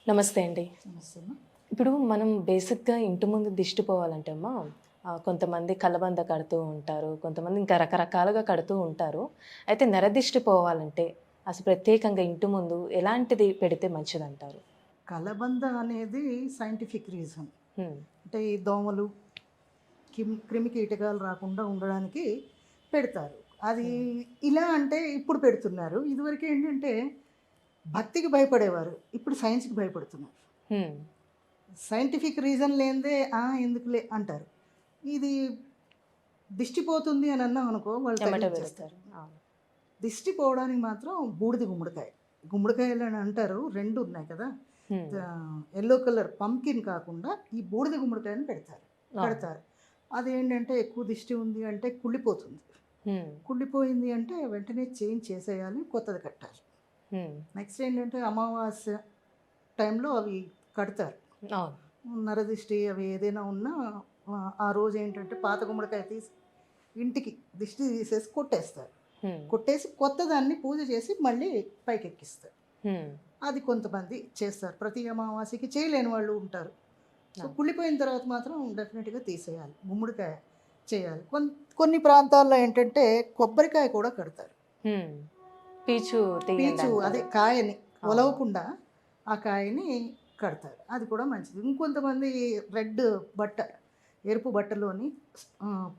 నమస్తే అండి. నమస్తే అమ్మ. ఇప్పుడు మనం బేసిక్‌గా ఇంటి ముందు దిష్టి పోవాలంటే అమ్మా కొంతమంది కలబంద కడుతూ ఉంటారు. కొంతమంది ఇంకా రకరకాలుగా కడుతూ ఉంటారు. అయితే నరదిష్టి పోవాలంటే అసలు ప్రత్యేకంగా ఇంటి ముందు ఎలాంటిది పెడితే మంచిదంటారు? కలబంద అనేది సైంటిఫిక్ రీజన్. హ్మ్. అంటే ఈ దోమలు, క్రిమి కీటకాలు రాకుండా ఉండడానికి పెడతారు. అది హ్మ్. ఇలా అంటే ఇప్పుడు పెడుతున్నారు. ఇదివరకు ఏంటంటే భక్తికి భయపడేవారు. ఇప్పుడు సైన్స్‌కి భయపడుతున్నారు. హ్మ్. సైంటిఫిక్ రీజన్ లేనిదే ఎందుకులే అంటారు. ఇది దిష్టి పోతుంది అని అన్నామనుకో వాళ్ళు ఎమ్మటే తగిలిచ్చేస్తారు. పెడతారు. అవును. దిష్టి పోవడానికి మాత్రం బూడిద గుమ్మడికాయ. గుమ్మడికాయలు అని అంటారు. 2 ఉన్నాయి కదా! హ్మ్. యెల్లో కలర్ పంకిన్ కాకుండా ఈ బూడిద గుమ్మడికాయని పెడతారు. అవును. కడతారు. అదేంటంటే ఎక్కువ దిష్టి ఉంది అంటే కుళ్ళిపోతుంది. హ్మ్. కుళ్ళిపోయింది అంటే వెంటనే చేంజ్ చేసేయాలి. కొత్తది కట్టాలి. హ్మ్. నెక్స్ట్ ఏంటంటే అమావాస్య టైంలో అవి కడతారు. అవును. నరదిష్టి అవి ఏదైనా ఉన్నా ఆ రోజు ఏంటంటే పాత గుమ్మడికాయ తీసి ఇంటికి దిష్టి తీసేసి కొట్టేస్తారు. హ్మ్. కొట్టేసి కొత్తదాన్ని పూజ చేసి మళ్ళీ పైకెక్కిస్తారు. హ్మ్. అది కొంతమంది చేస్తారు. ప్రతి అమావాస్యకి చేయలేని వాళ్ళు ఉంటారు. సో, అవును. కుళ్ళిపోయిన తర్వాత మాత్రం డెఫినెట్‌గా తీసేయాలి. గుమ్మడికాయ చేయాలి. కొన్ని ప్రాంతాల్లో ఏంటంటే కొబ్బరికాయ కూడా కడతారు. హ్మ్. పీచు తీయండి పీచు అదే అంటారు. కాయని అవును. ఒలవకుండా ఆ కాయని కడతారు. అది కూడా మంచిది. ఇంకొంతమంది రెడ్ బట్ట, ఎరుపు బట్టలోని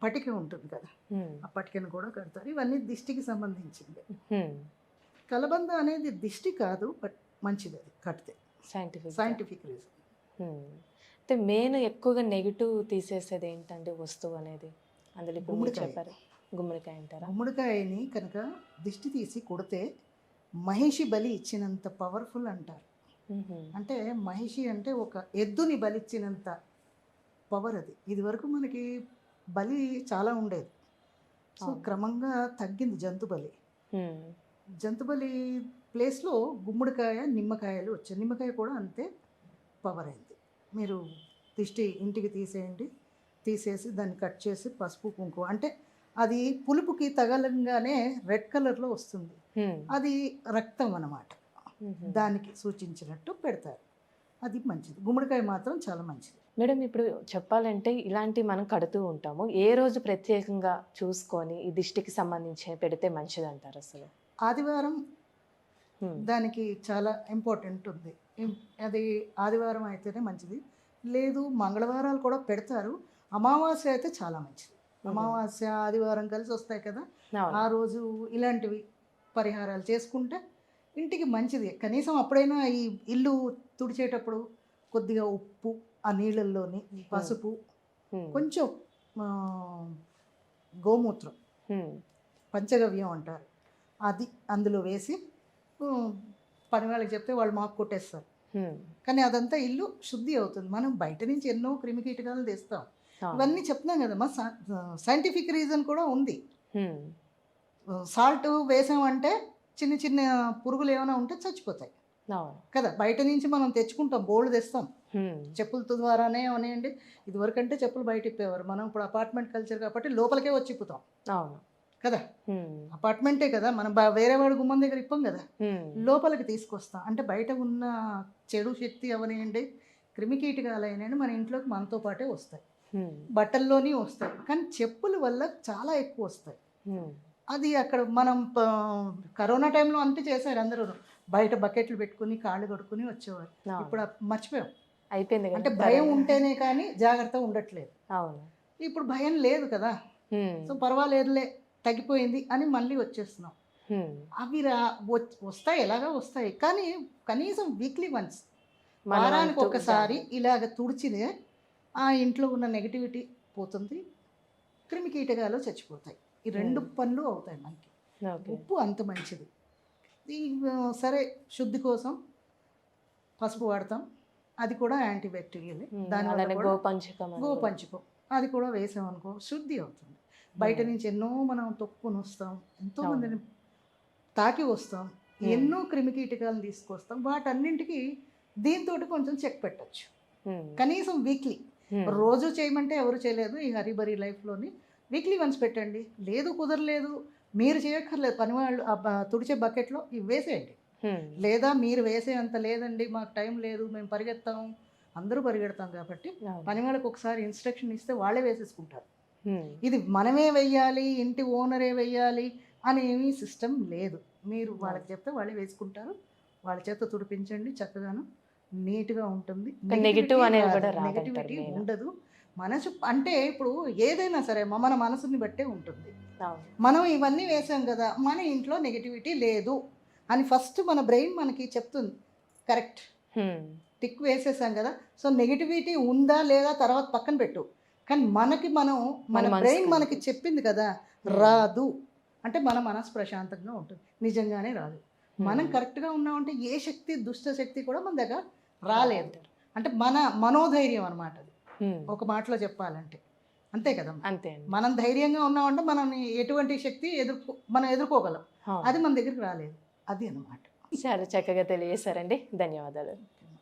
పటిక ఉంటుంది కదా! హ్మ్. ఆ పటికను కూడా కడతారు. ఇవన్నీ దిష్టికి సంబంధించింది. హ్మ్. కలబంద అనేది దిష్టి కాదు. బట్ మంచిదది కడితే. సైంటిఫిక్‌గా. Scientific reason. హ్మ్. అయితే మెయిన్ ఎక్కువగా నెగెటివ్ తీసేసేది ఏంటండి వస్తువు అనేది? అందులో ఇప్పుడు మీరు గుమ్మడికాయ. చెప్పారు. గుమ్మడికాయ అంటారా? గుమ్మడికాయని కనుక దిష్టి తీసి కొడితే మహిషి బలి ఇచ్చినంత పవర్‌ఫుల్ అంటారు. హుహు. అంటే మహిషి అంటే ఒక ఎద్దుని బలిచ్చినంత పవర్ అది. ఇదివరకు మనకి బలి చాలా ఉండేది. సో, అవును. క్రమంగా తగ్గింది జంతు బలి. హ్మ్. జంతు బలి ప్లేస్‌లో గుమ్మడికాయ, నిమ్మకాయలు వచ్చాయి. నిమ్మకాయ కూడా అంతే పవర్ అయింది. మీరు దిష్టి ఇంటికి తీసేయండి. తీసేసి దాన్ని కట్ చేసి పసుపు, కుంకుమ అంటే అది పులుపుకి తగలంగానే రెడ్ కలర్‌లో వస్తుంది. హ్మ్. అది రక్తం అన్నమాట. హుహు. దానికి సూచించినట్టు పెడతారు. అది మంచిది. గుమ్మడికాయ మాత్రం చాలా మంచిది. మేడం ఇప్పుడు చెప్పాలంటే ఇలాంటివి మనం కడుతూ ఉంటాము. ఏ రోజు ప్రత్యేకంగా చూసుకొని ఈ దిష్టికి సంబంధించినవి పెడితే మంచిదంటారసలు? ఆదివారం హ్మ్. దానికి చాలా ఇంపార్టెంట్ ఉంది. ఇం అది ఆదివారం అయితేనే మంచిది. లేదు మంగళవారాలు కూడా పెడతారు. అమావాస్య అయితే చాలా మంచిది. హుహు. అమావాస్య, ఆదివారం కలిసొస్తాయి కదా! అవును. ఆ రోజు ఇలాంటివి పరిహారాలు చేసుకుంటే ఇంటికి మంచిది. కనీసం అప్పుడైనా ఈ ఇల్లు తుడిచేటప్పుడు కొద్దిగా ఉప్పు ఆ నీళ్ళల్లోని, హ్మ్. పసుపు, హ్మ్. కొంచెం ఆహ్, గోమూత్రం, హ్మ్. పంచగవ్యం అంటారు. అది అందులో వేసి హ్మ్. పని వాళ్ళకి చెప్తే వాళ్ళు మాకు కొట్టేస్తారు. హ్మ్. కానీ అదంతా ఇల్లు శుద్ధి అవుతుంది. మనం బయట నుంచి ఎన్నో క్రిమికీటకాలను తెస్తాం. అవును. ఇవన్నీ చెప్తున్నాం కదమ్మా! సైంటిఫిక్ రీజన్ కూడా ఉంది. హ్మ్. సాల్ట్ వేసామంటే చిన్న చిన్న పురుగులు ఏమైనా ఉంటే చచ్చిపోతాయి. అవును. కదా! బయట నుంచి మనం తెచ్చుకుంటాం. బోలెడు తెస్తాం. హ్మ్. చెప్పులతో ద్వారానే అవనియండి. ఇదివరకంటే చెప్పులు బయట ఇప్పేవారు. మనం ఇప్పుడు అపార్ట్మెంట్ కల్చర్ కాబట్టి లోపలికే వచ్చి ఇప్పుతాం. అవును. కదా! హ్మ్. అపార్ట్మెంటే కదా! మనం వేరే వాడి గుమ్మం దగ్గర ఇప్పం గదా! హ్మ్. లోపలికి తీసుకొస్తాం. అంటే బయట ఉన్న చెడు శక్తి అవనియండి, క్రిమికీటకాలయినండి మన ఇంట్లోకి మనతో పాటే వస్తాయి. హ్మ్. బట్టల్లోని వస్తాయి. కానీ చెప్పుల వల్ల చాలా ఎక్కువొస్తాయి. హ్మ్. అది అక్కడ మనం కరోనా టైంలో అంతే చేశారు అందరూను. బయట బకెట్లు పెట్టుకొని, కాళ్ళు కడుక్కొని వచ్చేవారు. అవును. ఇప్పుడు మర్చిపోయాం. అయిపోయింది అంటే గదా! భయం కరోనా. ఉంటేనే కానీ జాగ్రత్తగా ఉండట్లేదు. అవును. ఇప్పుడు భయం లేదు కదా! హ్మ్. సో, పర్వాలేదులే తగ్గిపోయింది అని మళ్ళీ వచ్చేస్తున్నాం. హ్మ్. అవి వస్తాయి ఎలాగో వస్తాయి. కానీ కనీసం వీక్లీ వన్స్ మన వారానికి వంతు ఒక్కసారి జాగ్రత్త. ఇలాగ తుడిచితే ఆ ఇంట్లో ఉన్న నెగటివిటీ పోతుంది. క్రిమికీటకాలు చచ్చిపోతాయి. ఈ 2 హ్మ్. పనులు అవుతాయి మనకి. ఓకే. ఉప్పు అంత మంచిది. ఈ సరే శుద్ధి కోసం పసుపు వాడతాం. అది కూడా యాంటీ బ్యాక్టీరియలే. హ్మ్. దానివల్ల అలానే కూడా గోపంచకం అని గూడా. గోపంచకం అది కూడా వేసామనుకో శుద్ధి అవుతుంది. బయట హ్మ్. నుంచి ఎన్నో మనం తొక్కుకొనొస్తాం. అవును. ఎంతోమందిని తాకి వస్తాం. హ్మ్. ఎన్నో క్రిమికీటకాలను తీసుకొస్తాం. వాటన్నింటికి దీనితోటి కొంచెం చెక్ పెట్టొచ్చు. హ్మ్. కనీసం వీక్లీ. హ్మ్. రోజు చేయమంటే ఎవరు చేయలేరు. ఈ హరీబరీ లైఫ్‌లోని వీక్లీ వన్స్ పెట్టండి. లేదు కుదరలేదు. మీరు చేయక్కర్లేదు. పనివాళ్ళు తుడిచే బకెట్‌లో ఇవి వేసేయండి. లేదా మీరు వేసేంత లేదండి, మాకు టైం లేదు, మేము పరిగెత్తాం, అందరూ పరిగెడతాం కాబట్టి పని వాళ్ళకి ఒకసారి ఇన్స్ట్రక్షన్ ఇస్తే వాళ్ళే వేసేసుకుంటారు. ఇది మనమే వెయ్యాలి, ఇంటి ఓనరే వెయ్యాలి అనేమి సిస్టమ్ లేదు. మీరు వాళ్ళకి చెప్తే వాళ్ళే వేసుకుంటారు. వాళ్ళ చేత తుడిపించండి, చక్కగాను నీట్గా ఉంటుంది. నెగిటివ్ అనేది కూడా నెగిటివిటీ ఉండదు. మనసు అంటే ఇప్పుడు ఏదైనా సరే మన మనసుని బట్టే ఉంటుంది. మనం ఇవన్నీ వేసాం కదా, మన ఇంట్లో నెగిటివిటీ లేదు అని ఫస్ట్ మన బ్రెయిన్ మనకి చెప్తుంది. కరెక్ట్, టిక్ వేసేసాం కదా, సో నెగిటివిటీ ఉందా లేదా తర్వాత పక్కన పెట్టు. కానీ మన బ్రెయిన్ మనకి చెప్పింది కదా రాదు అంటే మన మనసు ప్రశాంతంగా ఉంటుంది. నిజంగానే రాదు. మనం కరెక్ట్గా ఉన్నామంటే ఏ శక్తి, దుష్ట శక్తి కూడా మన దగ్గర రాలేదు. అంటే మన మనోధైర్యం అనమాట అది, ఒక మాటలో చెప్పాలంటే. అంతే కదా, అంతే. మనం ధైర్యంగా ఉన్నామంటే మనం ఎటువంటి శక్తి మనం ఎదుర్కోగలం. అది మన దగ్గరికి రాలేదు. అది అన్నమాట. చాలా చక్కగా తెలియజేశారండి. ధన్యవాదాలు.